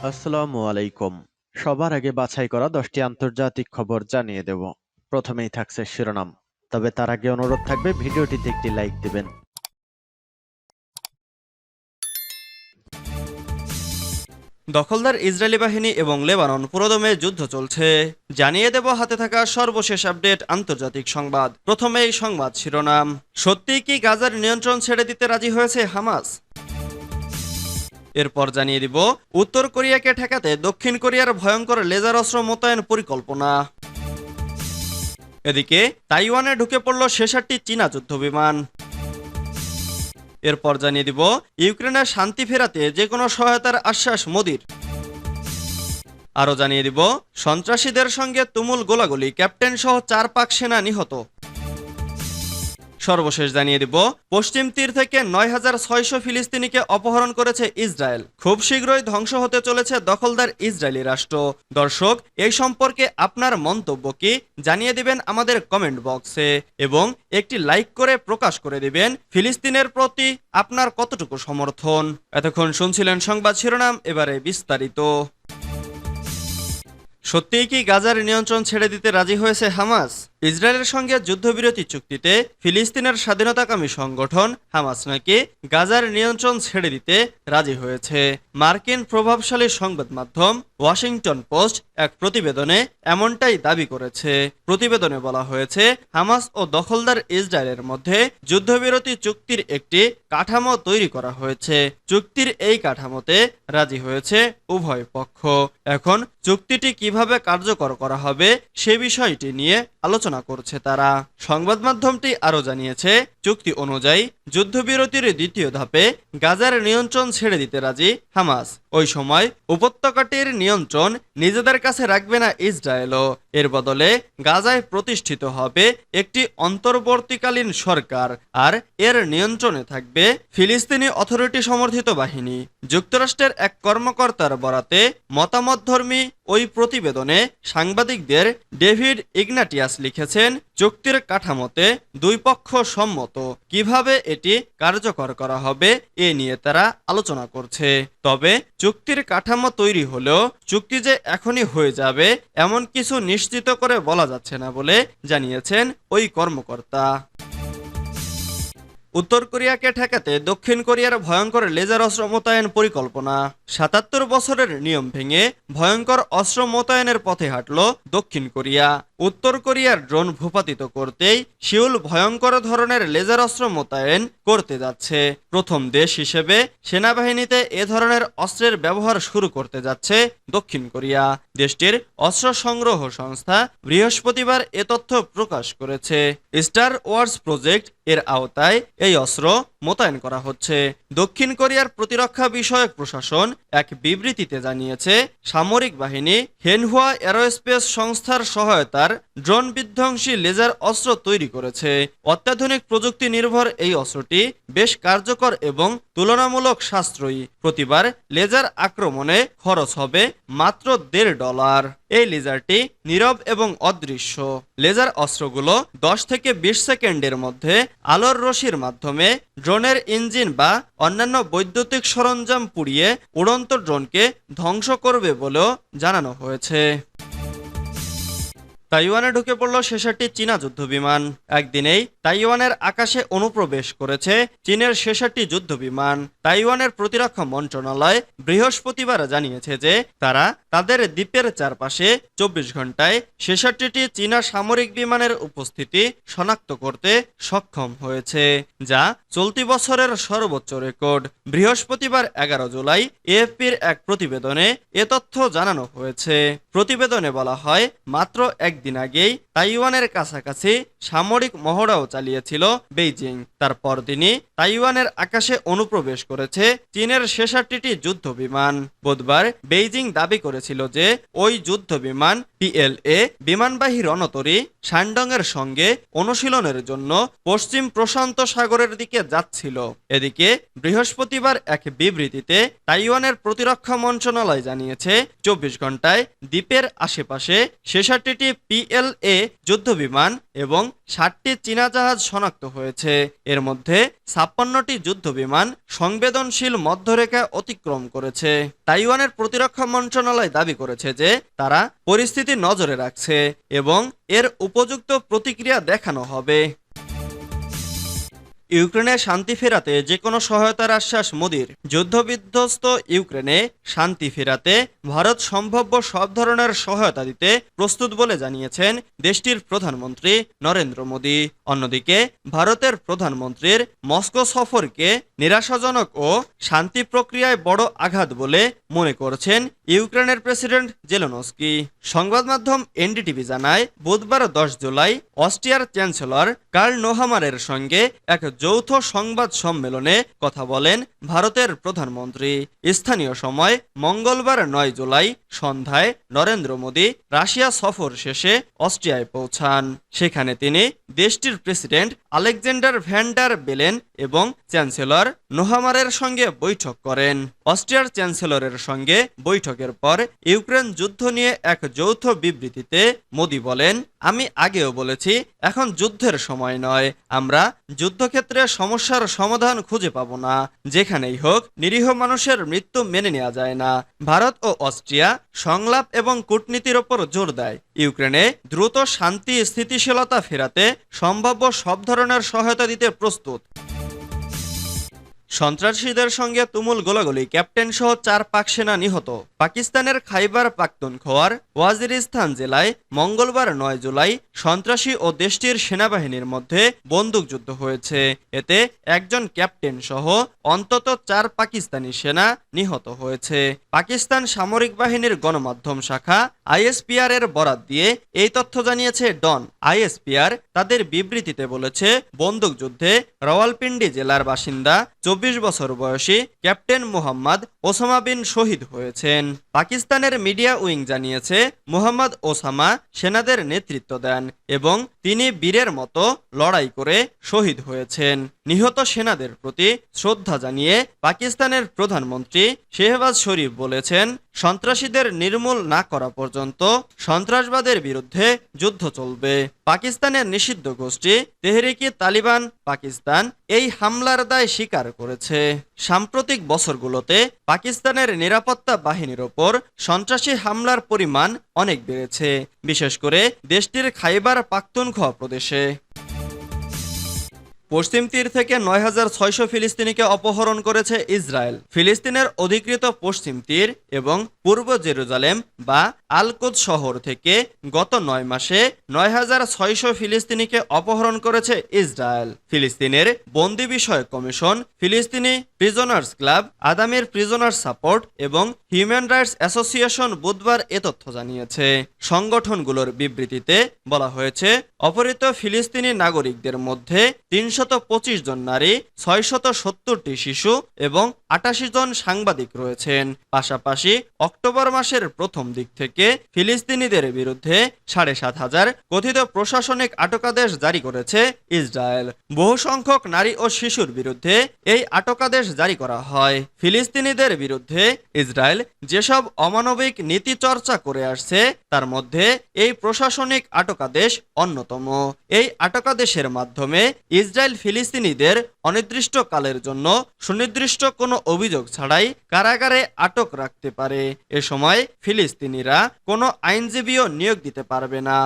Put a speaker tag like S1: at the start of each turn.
S1: আসসালামু আলাইকুম। সবার আগে বাছাই করা 10টি আন্তর্জাতিক খবর জানিয়ে দেব। প্রথমেই থাকছে শিরোনাম। তবে তার আগে অনুরোধ থাকবে ভিডিওটিতে একটি লাইক দিবেন।
S2: দখলদার ইসরায়েলি বাহিনী এবং লেবানন পুরোদমে যুদ্ধ চলছে। জানিয়ে দেব হাতে থাকা সর্বশেষ আপডেট আন্তর্জাতিক সংবাদ। প্রথমেই সংবাদ শিরোনাম। সত্যিই কি গাজার নিয়ন্ত্রণ ছেড়ে দিতে রাজি হয়েছে হামাস? এরপর জানিয়ে দিব উত্তর কোরিয়াকে ঠেকাতে দক্ষিণ কোরিয়ার ভয়ঙ্কর লেজার অস্ত্র মোতায়েন পরিকল্পনা। এদিকে তাইওয়ানে ঢুকে পড়ল 66টি চীনা যুদ্ধবিমান। এরপর জানিয়ে দিব ইউক্রেনের শান্তি ফেরাতে যে কোনো সহায়তার আশ্বাস মোদির। আরও জানিয়ে দিব সন্ত্রাসীদের সঙ্গে তুমুল গোলাগুলি, ক্যাপ্টেন সহ 4 পাক সেনা নিহত। সর্বশেষ জানিয়ে দিব পশ্চিম তীর থেকে 9600 ফিলিস্তিনিকে অপহরণ করেছে ইসরায়েল। খুব শীঘ্রই ধ্বংস হতে চলেছে দখলদার ইসরায়েলি রাষ্ট্র। দর্শক, এই সম্পর্কে আপনার মন্তব্য কি জানিয়ে দিবেন আমাদের কমেন্ট বক্সে এবং একটি লাইক করে প্রকাশ করে দিবেন ফিলিস্তিনের প্রতি আপনার কতটুকু সমর্থন। এতক্ষণ শুনছিলেন সংবাদ শিরোনাম, এবারে বিস্তারিত। সত্যিই কি গাজার নিয়ন্ত্রণ ছেড়ে দিতে রাজি হয়েছে হামাস? ইসরায়েলের সঙ্গে যুদ্ধবিরতি চুক্তিতে ফিলিস্তিনের স্বাধীনতাকামী সংগঠন হামাস নাকি গাজার নিয়ন্ত্রণ ছেড়ে দিতে রাজি হয়েছে। মার্কিন প্রভাবশালী সংবাদ মাধ্যম ওয়াশিংটন পোস্ট এক প্রতিবেদনে এমনটাই দাবি করেছে। প্রতিবেদনে বলা হয়েছে, হামাস ও দখলদার ইসরায়েলের মধ্যে যুদ্ধবিরতি চুক্তির একটি কাঠামো তৈরি করা হয়েছে। চুক্তির এই কাঠামোতে রাজি হয়েছে উভয় পক্ষ। এখন চুক্তিটি কিভাবে কার্যকর করা হবে সে বিষয়টি নিয়ে আলোচনা করছে তারা। সংবাদ মাধ্যমটি আরও জানিয়েছে, চুক্তি অনুযায়ী যুদ্ধবিরতির দ্বিতীয় ধাপে গাজার নিয়ন্ত্রণ ছেড়ে দিতে রাজি হামাস। ওই সময় উপত্যকাটির নিয়ন্ত্রণ নিজেদের কাছে রাখবে না ইসরায়েলও। এর বদলে গাজায় প্রতিষ্ঠিত হবে একটি অন্তর্বর্তীকালীন সরকার, আর এর নিয়ন্ত্রণে থাকবে ফিলিস্তিনি অথরিটি সমর্থিত বাহিনী। যুক্তরাষ্ট্রের এক কর্মকর্তার বরাতে মতামতধর্মী ওই প্রতিবেদনে সাংবাদিকদের ডেভিড ইগনাটিয়াস লিখেছেন, চুক্তির কাঠামোতে দুই পক্ষ সম্মত। কিভাবে এটি কার্যকর করা হবে এ নিয়ে তারা আলোচনা করছে। তবে চুক্তির কাঠামো তৈরি হলেও চুক্তি যে এখনই হয়ে যাবে এমন কিছু নিশ্চিত করে বলা যাচ্ছে না বলে জানিয়েছেন ওই কর্মকর্তা। উত্তর কোরিয়াকে ঠেকাতে দক্ষিণ কোরিয়ার ভয়ঙ্কর লেজার অস্ত্র মোতায়েন পরিকল্পনা। ৭৭ বছরের নিয়ম ভেঙে ভয়ঙ্কর অস্ত্র মোতায়েনের পথে হাঁটল দক্ষিণ কোরিয়া। উত্তর কোরিয়ার ড্রোন ভূপাতিত করতেই সিউল ভয়ঙ্কর ধরনের লেজার অস্ত্র মোতায়েন করতে যাচ্ছে। প্রথম দেশ হিসেবে সেনাবাহিনীতে এ ধরনের অস্ত্রের ব্যবহার শুরু করতে যাচ্ছে দক্ষিণ কোরিয়া। দেশটির অস্ত্র সংগ্রহ সংস্থা বৃহস্পতিবার এ তথ্য প্রকাশ করেছে। স্টার ওয়ার্স প্রজেক্ট এর আওতায় এই অস্ত্র মোতায়েন করা হচ্ছে। দক্ষিণ কোরিয়ার প্রতিরক্ষা বিষয়ক প্রশাসন এক বিবৃতিতে জানিয়েছে, সামরিক বাহিনী হেনহুয়া এরোস্পেস সংস্থার সহায়তার ড্রোন বিধ্বংসী লেজার অস্ত্র তৈরি করেছে। অত্যাধুনিক প্রযুক্তি নির্ভর এই অস্ত্রটি বেশ কার্যকর এবং তুলনামূলক সাশ্রয়ী। প্রতিবার লেজার আক্রমণে খরচ হবে মাত্র $1.5। এই লেজারটি নীরব এবং অদৃশ্য। লেজার অস্ত্রগুলো 10 থেকে 20 সেকেন্ডের মধ্যে আলোর রশ্মির মাধ্যমে ড্রোনের ইঞ্জিন বা অন্যান্য বৈদ্যুতিক সরঞ্জাম পুড়িয়ে উড়ন্ত ড্রোনকে ধ্বংস করবে বলেও জানানো হয়েছে। তাইওয়ানে ঢুকে পড়ল 66টি চীনা যুদ্ধবিমান। একদিনেই তাইওয়ানের আকাশে অনুপ্রবেশ করেছে চীনের 66টি যুদ্ধবিমান। তাইওয়ানের প্রতিরক্ষা মন্ত্রণালয় বৃহস্পতিবার জানিয়েছে যে তারা তাদের দ্বীপের চারপাশে 24 ঘন্টায় 66টি চীনা সামরিক বিমানের উপস্থিতি শনাক্ত করতে সক্ষম হয়েছে, যা চলতি বছরের সর্বোচ্চ রেকর্ড। বৃহস্পতিবার 11 জুলাই এএফপির এক প্রতিবেদনে এ তথ্য জানানো হয়েছে। প্রতিবেদনে বলা হয়, মাত্র একদিন আগেই তাইওয়ানের কাছাকাছি সামরিক মহড়াও চালিয়েছিল বেইজিং। তারপর দিনই তাইওয়ানের আকাশে অনুপ্রবেশ করেছে চীনের 66টি যুদ্ধ বিমান। বুধবার বেইজিং দাবি করেছিল যে ওই যুদ্ধ বিমান PLA বিমানবাহী রণতরী শানডংয়ের সঙ্গে অনুশীলনের জন্য পশ্চিম প্রশান্ত সাগরের দিকে যাচ্ছিল। এদিকে বৃহস্পতিবার এক বিবৃতিতে তাইওয়ানের প্রতিরক্ষা মন্ত্রণালয় জানিয়েছে, 24 ঘন্টায় দ্বীপের আশেপাশে 66টি PLA যুদ্ধবিমান এবং 60টি চীনা জাহাজ শনাক্ত হয়েছে। এর মধ্যে 56টি যুদ্ধবিমান সংবেদনশীল মধ্যরেখা অতিক্রম করেছে। তাইওয়ানের প্রতিরক্ষা মন্ত্রণালয় দাবি করেছে যে তারা পরিস্থিতি নজরে রাখছে এবং এর উপযুক্ত প্রতিক্রিয়া দেখানো হবে। ইউক্রেনে শান্তি ফেরাতে যে কোনো সহায়তার আশ্বাস মোদির। যুদ্ধবিধ্বস্ত ইউক্রেনে শান্তি ফেরাতে ভারত সম্ভাব্য সব ধরনের সহায়তা দিতে প্রস্তুত বলে জানিয়েছেন দেশটির প্রধানমন্ত্রী নরেন্দ্র মোদী। অন্যদিকে ভারতের প্রধানমন্ত্রীর মস্কো সফরকে নিরাশাজনক ও শান্তি প্রক্রিয়ায় বড় আঘাত বলে মনে করছেন ইউক্রেনের প্রেসিডেন্ট জেলেনস্কি। সংবাদ মাধ্যম এনডিটিভি জানায়, বুধবার 10 জুলাই অস্ট্রিয়ার চ্যান্সেলর কার্ল নোহামারের সঙ্গে এক যৌথ সংবাদ সম্মেলনে কথা বলেন ভারতের প্রধানমন্ত্রী। স্থানীয় সময় মঙ্গলবার 9 জুলাই সন্ধ্যায় নরেন্দ্র মোদী রাশিয়া সফর শেষে অস্ট্রিয়ায় পৌঁছান। সেখানে তিনি দেশটির president Alexander van der Bellen এবং চ্যান্সেলর নোহামারের সঙ্গে বৈঠক করেন। অস্ট্রিয়ার চ্যান্সেলরের সঙ্গে বৈঠকের পর ইউক্রেন যুদ্ধ নিয়ে এক যৌথ বিবৃতিতে মোদী বলেন, আমি আগেও বলেছি, এখন যুদ্ধের সময় নয়। আমরা যুদ্ধক্ষেত্রে সমস্যার সমাধান খুঁজে পাব না। যেখানেই হোক নিরীহ মানুষের মৃত্যু মেনে নেওয়া যায় না। ভারত ও অস্ট্রিয়া সংলাপ এবং কূটনীতির ওপর জোর দেয়। ইউক্রেনে দ্রুত শান্তি স্থিতিশীলতা ফেরাতে সম্ভাব্য সব ধরনের সহায়তা দিতে প্রস্তুত। সন্ত্রাসীদের সঙ্গে তুমুল গোলাগুলি, ক্যাপ্টেন সহ 4 পাক সেনা নিহত। পাকিস্তানের খাইবার পাখতুনখোয়ার ওয়াজিরিস্তান জেলায় মঙ্গলবার 9 জুলাই সন্ত্রাসী ও দেশটির সেনাবাহিনীর মধ্যে বন্দুকযুদ্ধ হয়েছে। এতে একজন ক্যাপ্টেন সহ অন্তত 4 পাকিস্তানি সেনা নিহত হয়েছে। পাকিস্তান সামরিক বাহিনীর গণমাধ্যম শাখা আইএসপিআর এর বরাত দিয়ে এই তথ্য জানিয়েছে ডন। আইএসপিআর তাদের বিবৃতিতে বলেছে, বন্দুকযুদ্ধে রাওয়ালপিন্ডি জেলার বাসিন্দা 24 বছর বয়সী ক্যাপ্টেন মোহাম্মদ ওসামা বিন শহীদ হয়েছেন। পাকিস্তানের মিডিয়া উইং জানিয়েছে, মোহাম্মদ ওসামা সেনাদের নেতৃত্ব দেন এবং তিনি বীরের মতো লড়াই করে শহীদ হয়েছেন। নিহত সেনাদের প্রতি শ্রদ্ধা জানিয়ে পাকিস্তানের প্রধানমন্ত্রী শেহবাজ শরীফ বলেছেন, সন্ত্রাসীদের নির্মূল না করা পর্যন্ত সন্ত্রাসবাদের বিরুদ্ধে যুদ্ধ চলবে। পাকিস্তানের নিষিদ্ধ গোষ্ঠী তেহরিকি তালিবান পাকিস্তান এই হামলার দায় স্বীকার করেছে। সাম্প্রতিক বছরগুলোতে পাকিস্তানের নিরাপত্তা বাহিনীর ওপর সন্ত্রাসী হামলার পরিমাণ অনেক বেড়েছে, বিশেষ করে দেশটির খাইবার পাখতুনখোয়া প্রদেশে। পশ্চিম তীর থেকে 9600 ফিলিস্তিনিকে অপহরণ করেছে ইসরায়েল। ফিলিস্তিনের অধিকৃত পশ্চিম তীর এবং পূর্ব জেরুজালেম বা আল কুদস শহর থেকে গত 9 মাসে 9600 ফিলিস্তিনিকে অপহরণ করেছে ইসরায়েল। ফিলিস্তিনের বন্দি বিষয়ক কমিশন, ফিলিস্তিনি প্রিজনার্স ক্লাব, আদামির প্রিজনার সাপোর্ট এবং হিউম্যান রাইটস অ্যাসোসিয়েশন বুধবার এ তথ্য জানিয়েছে। সংগঠনগুলোর বিবৃতিতে বলা হয়েছে, অপহৃত ফিলিস্তিনি নাগরিকদের মধ্যে 325 জন নারী, 670টি শিশু এবং 88 জন সাংবাদিক রয়েছেন। পাশাপাশি অক্টোবর মাসের প্রথম দিক থেকে ফিলিস্তিনিদের বিরুদ্ধে 7500 কথিত প্রশাসনিক আটকাদেশ জারি করেছে ইসরায়েল। বহু সংখ্যক নারী ও শিশুর বিরুদ্ধে এই আটকাদেশ জারি করা হয়। ফিলিস্তিনিদের বিরুদ্ধে ইসরায়েল যেসব অমানবিক নীতি চর্চা করে আসছে তার মধ্যে এই প্রশাসনিক আটকাদেশ অন্যতম। এই আটকাদেশের মাধ্যমে ইসরায়েল ফিলিস্তিনিদের অনির্দিষ্টকালের জন্য সুনির্দিষ্ট কোনো অভিযোগ ছাড়াই কারাগারে আটক রাখতে পারে। এ সময় ফিলিস্তিনিরা কোনো আইনজীবীও নিয়োগ দিতে পারবে না।